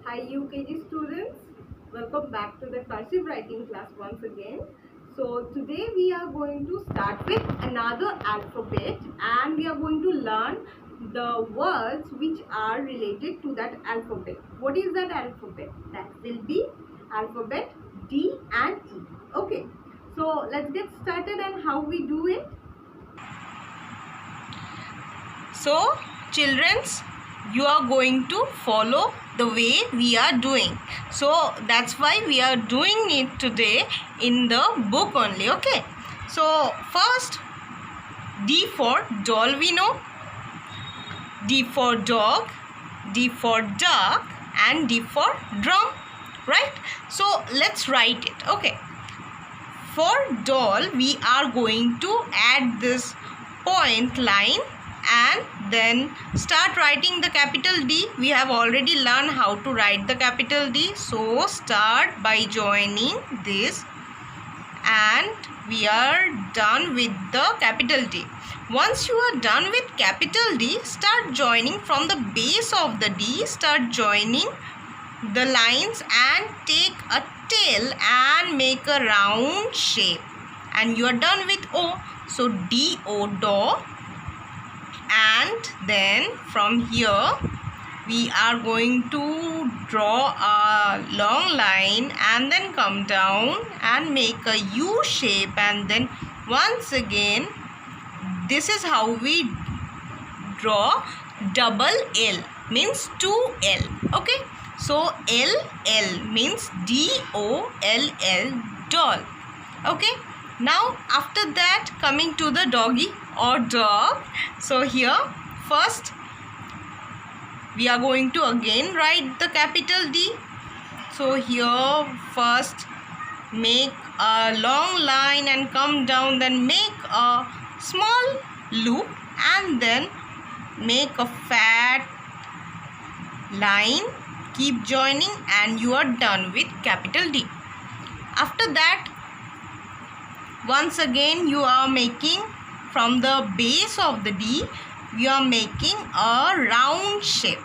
Hi UKG students, welcome back to the cursive writing class once again. So today we are going to start with another alphabet and we are going to learn the words which are related to that alphabet. What is that alphabet? That will be alphabet D and E. Okay, so let's get started and how we do it. So, childrens, you are going to follow the way we are doing. So, that's why we are doing it today in the book only. Okay. So, first, D for doll we know. D for dog. D for duck. And D for drum. Right. So, let's write it. Okay. For doll, we are going to add this point line and then start writing the capital D. We have already learned how to write the capital D. So start by joining this and we are done with the capital D. Once you are done with capital D, start joining from the base of the D. Start joining the lines and take a tail and make a round shape. And you are done with O. So D-O, do. And then from here we are going to draw a long line and then come down and make a U shape, and then once again this is how we draw double L, means 2L. Okay, so L means D-O-L-L, doll. Okay, now after that coming to the doggy or dog. So here first we are going to again write the capital D. So here first make a long line and come down, then make a small loop and then make a fat line, keep joining, and you are done with capital D. After that, once again you are making from the base of the D, you are making a round shape.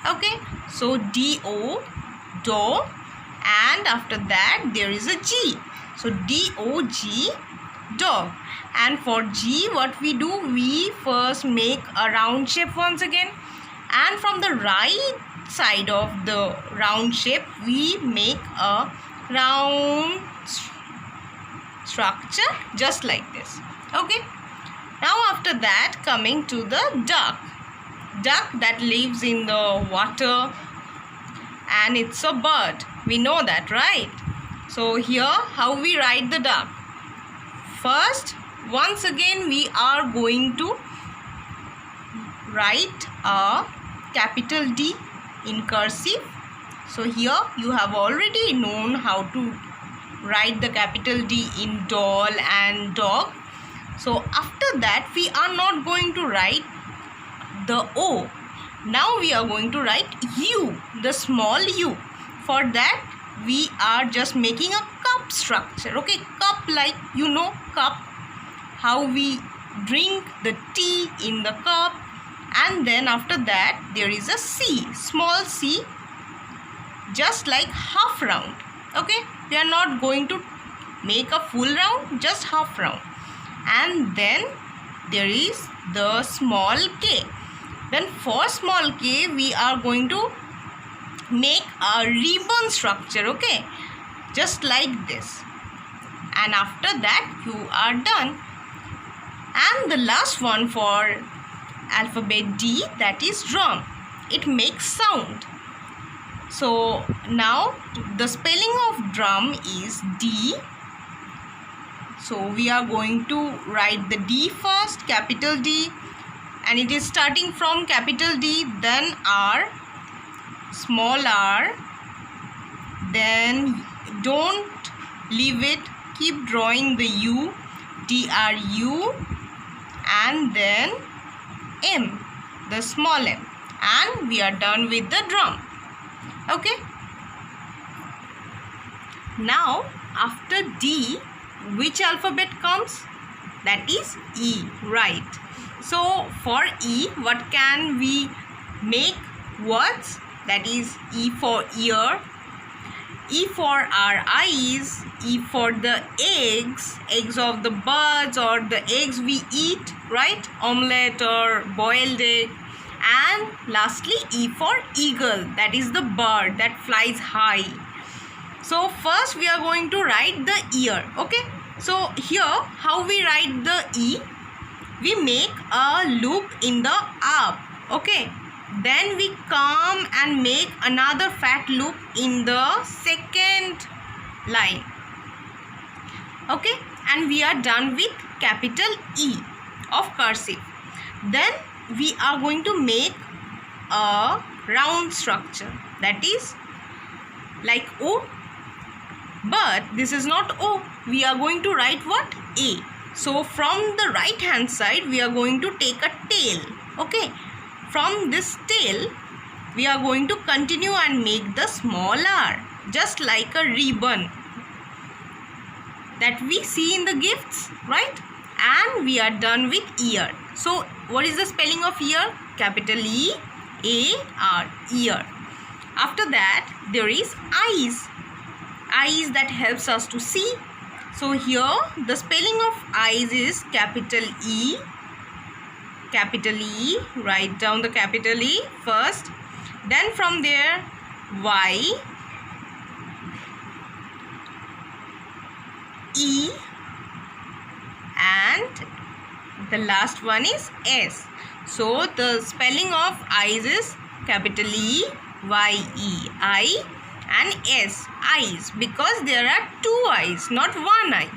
Okay, so D-O, do, and after that there is a G. So D-O-G, dog. And for G, what we do, we first make a round shape once again, and from the right side of the round shape we make a round structure just like this. Okay, now after that coming to the duck that lives in the water and it's a bird. We know that, right? So here how we write the duck. First, once again we are going to write a capital D in cursive. So here you have already known how to write the capital D in doll and dog. So after that we are not going to write the O. Now we are going to write U, the small U. For that we are just making a cup structure. Okay, cup, like you know cup, how we drink the tea in the cup. And then after that there is a C, small C, just like half round. Okay, we are not going to make a full round, just half round. And then there is the small K. Then for small K we are going to make a ribbon structure. Okay, just like this. And after that you are done. And the last one for alphabet D, that is drum. It makes sound. So now the spelling of drum is D. So we are going to write the D first, capital D, and it is starting from capital D, then R, small r, then don't leave it, keep drawing the U, DRU, and then M, the small m, and we are done with the drum. Okay, now after D, which alphabet comes? That is E, right? So for E, what can we make words? that is E for ear. E for our eyes. E for the eggs of the birds or the eggs we eat, right? Omelette or boiled egg. And lastly, E for eagle, that is the bird that flies high. So first we are going to write the ear, okay? So here, how we write the E? We make a loop in the up, okay? Then we come and make another fat loop in the second line, okay? And we are done with capital E of cursive. Then we are going to make a round structure, that is like O, but this is not O. We are going to write what? A. So from the right hand side we are going to take a tail, okay? From this tail we are going to continue and make the small r, just like a ribbon that we see in the gifts, right? And we are done with ear. So what is the spelling of ear? Capital E A R, ear. After that there is eyes. Eyes that helps us to see. So here the spelling of eyes is capital E. Capital E. Write down the capital E first. Then from there Y, E, and the last one is S. So the spelling of eyes is capital E, Y, E, I, and S, eyes, because there are two eyes, not one eye.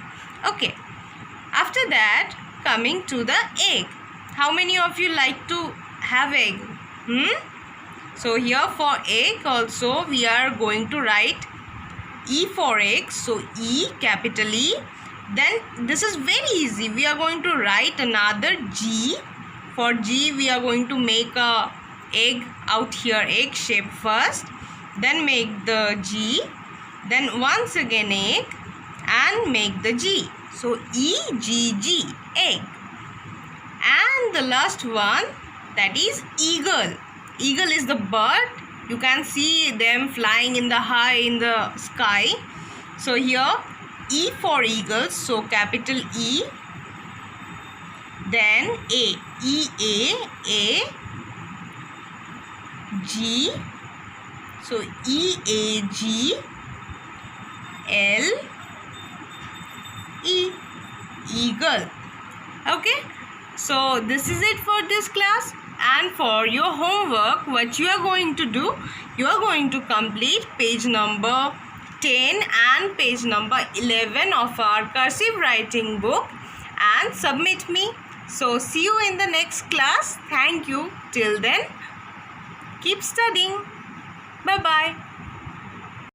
Okay. After that, coming to the egg. How many of you like to have egg? So here for egg also we are going to write E for egg. So E, capital E. Then this is very easy. We are going to write another G. For G we are going to make a egg out here, egg shape first. Then make the G. Then once again egg and make the G. So E, G, G, egg. And the last one, that is eagle. Eagle is the bird. You can see them flying in the high in the sky. So here E for eagle. So capital E. Then A. E, A, G. So E, A, G, L, E, eagle. Okay. So this is it for this class. And for your homework, what you are going to do, you are going to complete page number 10 and page number 11 of our cursive writing book and submit me. So see you in the next class. Thank you. Till then, keep studying. Bye-bye.